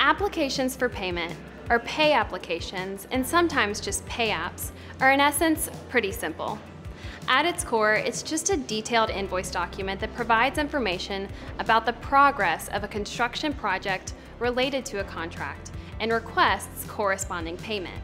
Applications for payment, or pay applications, and sometimes just pay apps, are in essence pretty simple. At its core, it's just a detailed invoice document that provides information about the progress of a construction project related to a contract and requests corresponding payment.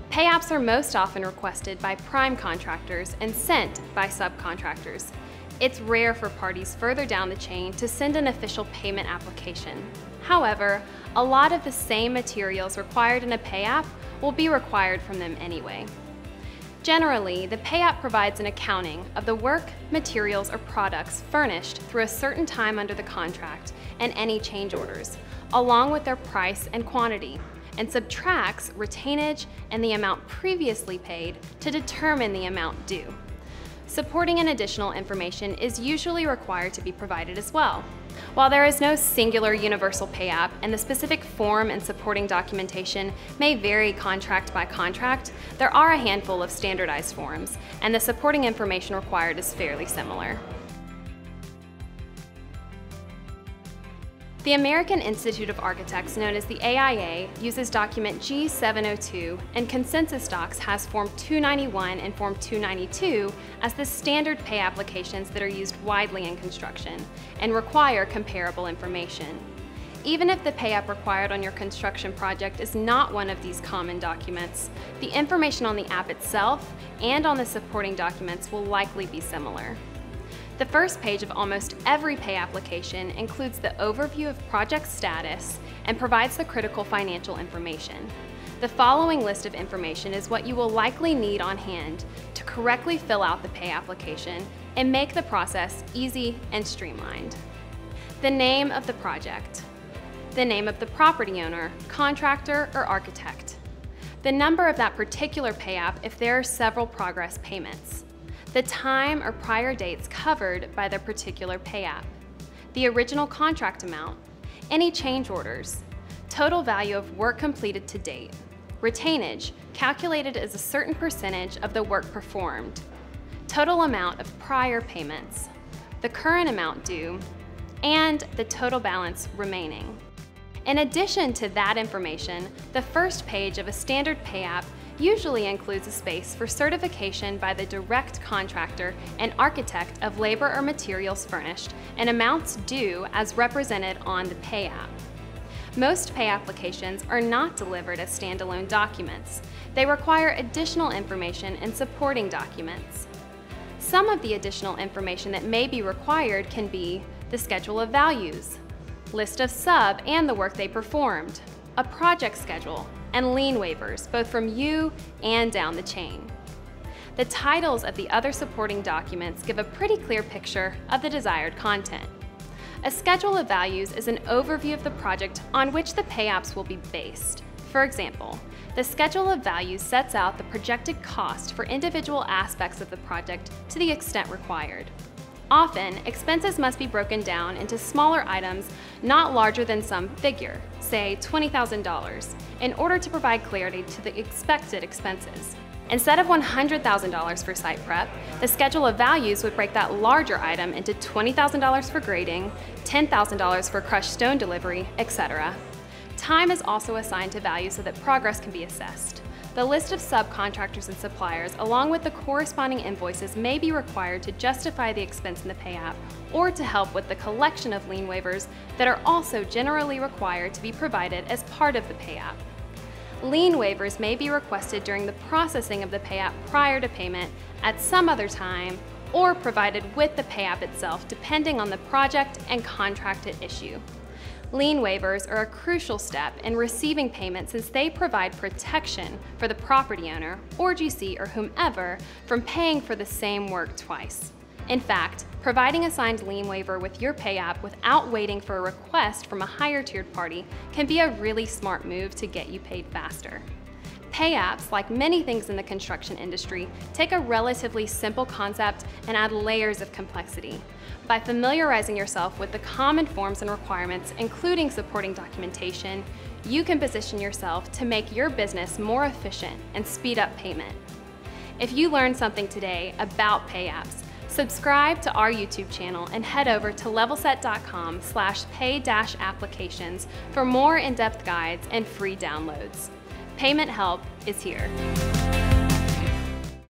Pay apps are most often requested by prime contractors and sent by subcontractors. It's rare for parties further down the chain to send an official payment application. However, a lot of the same materials required in a pay app will be required from them anyway. Generally, the pay app provides an accounting of the work, materials, or products furnished through a certain time under the contract and any change orders, along with their price and quantity, and subtracts retainage and the amount previously paid to determine the amount due. Supporting and additional information is usually required to be provided as well. While there is no singular universal pay app and the specific form and supporting documentation may vary contract by contract, there are a handful of standardized forms, and the supporting information required is fairly similar. The American Institute of Architects, known as the AIA, uses document G702, and Consensus Docs has Form 291 and Form 292 as the standard pay applications that are used widely in construction and require comparable information. Even if the pay app required on your construction project is not one of these common documents, the information on the app itself and on the supporting documents will likely be similar. The first page of almost every pay application includes the overview of project status and provides the critical financial information. The following list of information is what you will likely need on hand to correctly fill out the pay application and make the process easy and streamlined. The name of the project, the name of the property owner, contractor, or architect, the number of that particular pay app if there are several progress payments, the time or prior dates covered by the particular pay app, the original contract amount, any change orders, total value of work completed to date, retainage calculated as a certain percentage of the work performed, total amount of prior payments, the current amount due, and the total balance remaining. In addition to that information, the first page of a standard pay app usually includes a space for certification by the direct contractor and architect of labor or materials furnished and amounts due as represented on the pay app. Most pay applications are not delivered as standalone documents. They require additional information and supporting documents. Some of the additional information that may be required can be the schedule of values, list of sub and the work they performed, a project schedule, and lien waivers, both from you and down the chain. The titles of the other supporting documents give a pretty clear picture of the desired content. A schedule of values is an overview of the project on which the pay apps will be based. For example, the schedule of values sets out the projected cost for individual aspects of the project to the extent required. Often, expenses must be broken down into smaller items not larger than some figure, say $20,000, in order to provide clarity to the expected expenses. Instead of $100,000 for site prep, the schedule of values would break that larger item into $20,000 for grading, $10,000 for crushed stone delivery, etc. Time is also assigned to values so that progress can be assessed. The list of subcontractors and suppliers, along with the corresponding invoices, may be required to justify the expense in the pay app or to help with the collection of lien waivers that are also generally required to be provided as part of the pay app. Lien waivers may be requested during the processing of the pay app prior to payment at some other time or provided with the pay app itself, depending on the project and contract at issue. Lien waivers are a crucial step in receiving payment since they provide protection for the property owner, or GC, or whomever from paying for the same work twice. In fact, providing a signed lien waiver with your pay app without waiting for a request from a higher tiered party can be a really smart move to get you paid faster. Pay apps, like many things in the construction industry, take a relatively simple concept and add layers of complexity. By familiarizing yourself with the common forms and requirements, including supporting documentation, you can position yourself to make your business more efficient and speed up payment. If you learned something today about pay apps, Subscribe to our YouTube channel and head over to levelset.com/pay-applications for more in-depth guides and free downloads. Payment help is here.